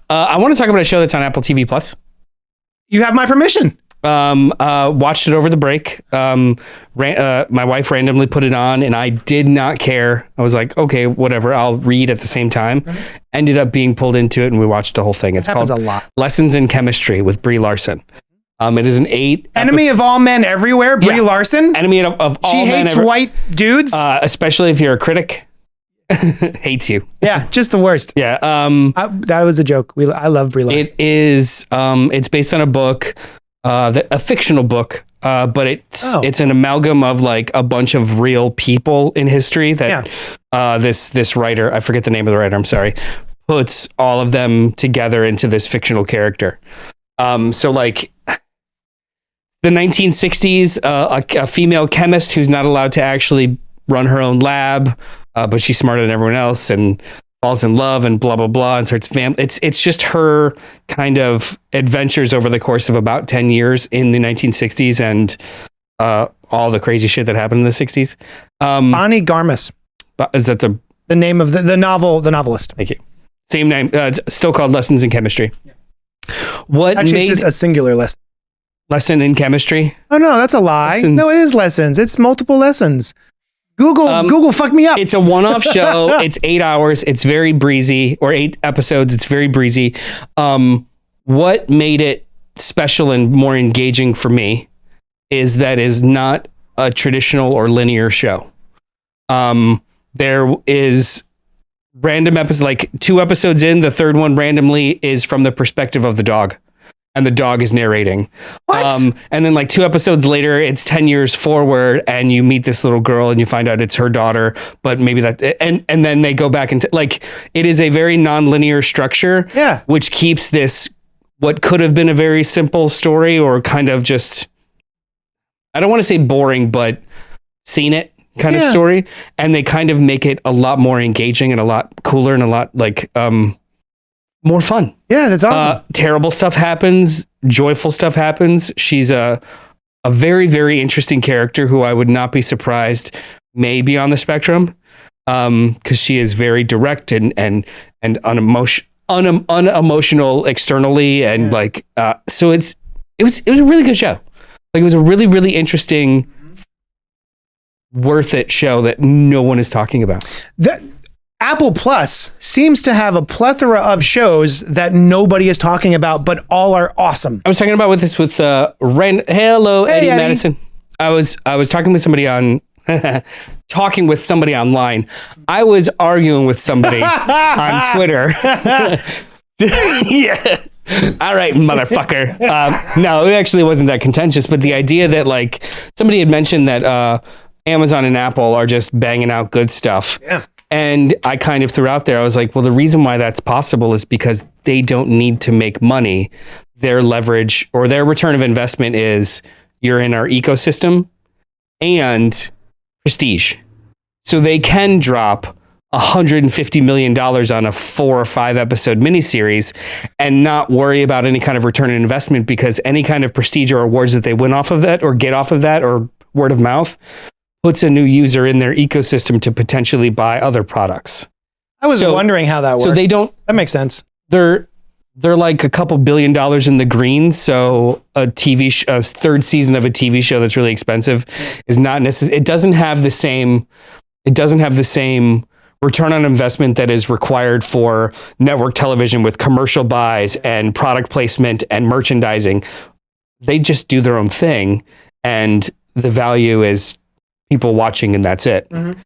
I want to talk about a show that's on Apple TV Plus. You have my permission. Watched it over the break. My wife randomly put it on and I did not care. I was like, okay, whatever. I'll read at the same time. Mm-hmm. Ended up being pulled into it and we watched the whole thing. It's called Lessons in Chemistry with Brie Larson. It is an 8 Enemy of all men everywhere. Brie Larson. Enemy of all men. She hates white dudes. Especially if you're a critic. Hates you. Yeah, just the worst. Yeah. That was a joke. I love Brie Larson. It is. It's based on a book. A fictional book, but it's an amalgam of like a bunch of real people in history that this writer, I forget the name of the writer, I'm sorry, puts all of them together into this fictional character. So like the 1960s, a female chemist who's not allowed to actually run her own lab, but she's smarter than everyone else and falls in love and blah, blah, blah. And starts it's just her kind of adventures over the course of about 10 years in the 1960s and all the crazy shit that happened in the 60s. Bonnie Garmus. Is that the name of the novelist? Thank you. Same name. It's still called Lessons in Chemistry. Yeah. It's just a singular lesson. Lesson in chemistry? Oh, no, that's a lie. Lessons. No, it is lessons. It's multiple lessons. Google fucked me up. It's a one-off show. It's 8 hours. It's very breezy, or 8 episodes. It's very breezy. What made it special and more engaging for me is that is not a traditional or linear show. There is random episodes, like 2 episodes in, the third one randomly is from the perspective of the dog. And the dog is narrating. What? And then like 2 episodes later, it's 10 years forward and you meet this little girl and you find out it's her daughter, but maybe and then they go back into like, it is a very non-linear structure, which keeps this, what could have been a very simple story or kind of just, I don't want to say boring, but seen it kind of story. And they kind of make it a lot more engaging and a lot cooler and a lot like, more fun. Yeah, that's awesome. Terrible stuff happens. Joyful stuff happens. She's a very, very interesting character who I would not be surprised may be on the spectrum, because she is very direct and unemotional externally, and so it was a really good show. Like it was a really, really interesting, worth it show that no one is talking about. Apple Plus seems to have a plethora of shows that nobody is talking about, but all are awesome. I was talking about hello, Eddie Madison. I was talking with somebody talking with somebody online. I was arguing with somebody on Twitter. Yeah. All right, motherfucker. No, it actually wasn't that contentious, but the idea that like somebody had mentioned that Amazon and Apple are just banging out good stuff. Yeah. And I kind of threw out there, I was like, well, the reason why that's possible is because they don't need to make money. Their leverage or their return of investment is you're in our ecosystem and prestige. So they can drop $150 million on a 4 or 5 episode miniseries and not worry about any kind of return on investment, because any kind of prestige or awards that they win off of that or get off of that or word of mouth puts a new user in their ecosystem to potentially buy other products. I was wondering how that works. So they don't. That makes sense. They're like a couple $1 billion in the green. So a third season of a TV show that's really expensive is not necessary. It doesn't have the same return on investment that is required for network television with commercial buys and product placement and merchandising. They just do their own thing, and the value is people watching, and that's it. Mm-hmm.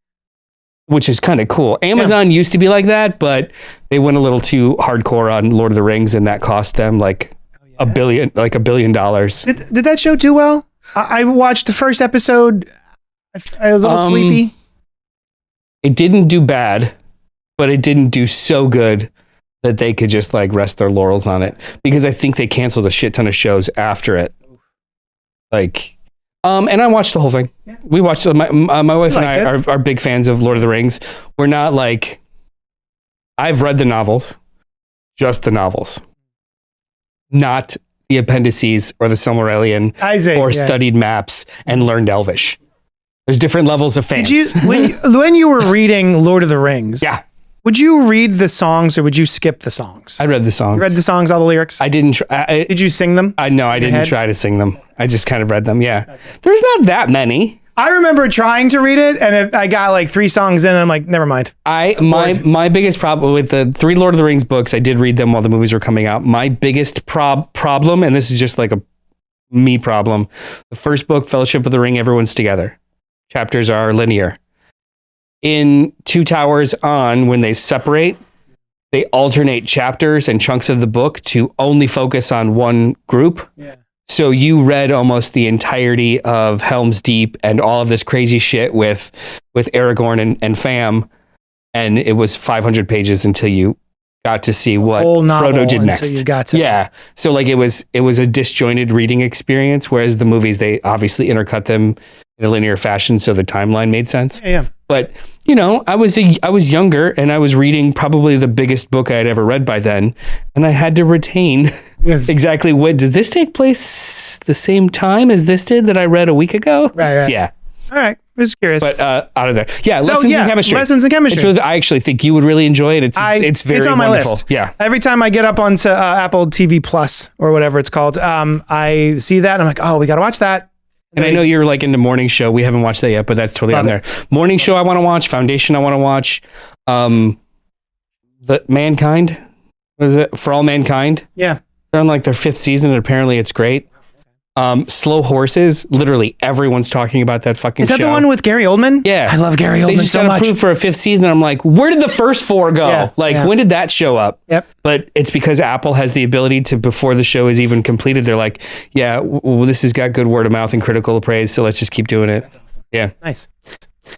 Which is kind of cool. Amazon used to be like that, but they went a little too hardcore on Lord of the Rings, and that cost them like $1 billion. Did that show do well? I watched the first episode. I was a little sleepy. It didn't do bad, but it didn't do so good that they could just like rest their laurels on it, because I think they canceled a shit ton of shows after it. And I watched the whole thing. Yeah. We watched my wife and I are big fans of Lord of the Rings. We're not like, I've read the novels, just the novels, not the appendices or the Silmarillion or studied maps and learned Elvish. There's different levels of fans. Did you when you were reading Lord of the Rings? Yeah. Would you read the songs or would you skip the songs? I read the songs. You read the songs, all the lyrics? I didn't try. Did you sing them? No, I didn't try to sing them. I just kind of read them. Yeah. Okay. There's not that many. I remember trying to read it, and if I got like 3 songs in, and I'm like, never mind. My biggest problem with the 3 Lord of the Rings books, I did read them while the movies were coming out. My biggest problem, and this is just like a me problem, the first book, Fellowship of the Ring, everyone's together. Chapters are linear. In Two Towers On, when they separate, they alternate chapters and chunks of the book to only focus on one group. Yeah. So you read almost the entirety of Helm's Deep and all of this crazy shit with Aragorn and fam, and it was 500 pages until you got to see what Frodo did next. You got to. Yeah. So like it was a disjointed reading experience, whereas the movies, they obviously intercut them in a linear fashion, so the timeline made sense. Yeah. But you know, I was younger, and I was reading probably the biggest book I had ever read by then, and I had to retain exactly does this take place the same time as this did that I read a week ago? Right. Yeah. All right. I was curious. But out of there. Yeah, Lessons in Chemistry. Lessons in Chemistry. I actually think you would really enjoy it. It's very on my wonderful. list. Yeah. Every time I get up onto Apple TV Plus or whatever it's called, I see that and I'm like, oh, we got to watch that. And I know you're like into Morning Show. We haven't watched that yet, but that's totally on there. Morning Show I want to watch. Foundation I want to watch. The Mankind. What is it? For All Mankind. Yeah. They're on like their 5th season, and apparently it's great. Slow Horses. Literally everyone's talking about that fucking show. Is that the one with Gary Oldman? Yeah. I love Gary Oldman so much. They just got approved for a 5th season. And I'm like, where did the first 4 go? When did that show up? Yep. But it's because Apple has the ability to, before the show is even completed, they're like, yeah, well, this has got good word of mouth and critical praise, so let's just keep doing it. That's awesome. Yeah. Nice.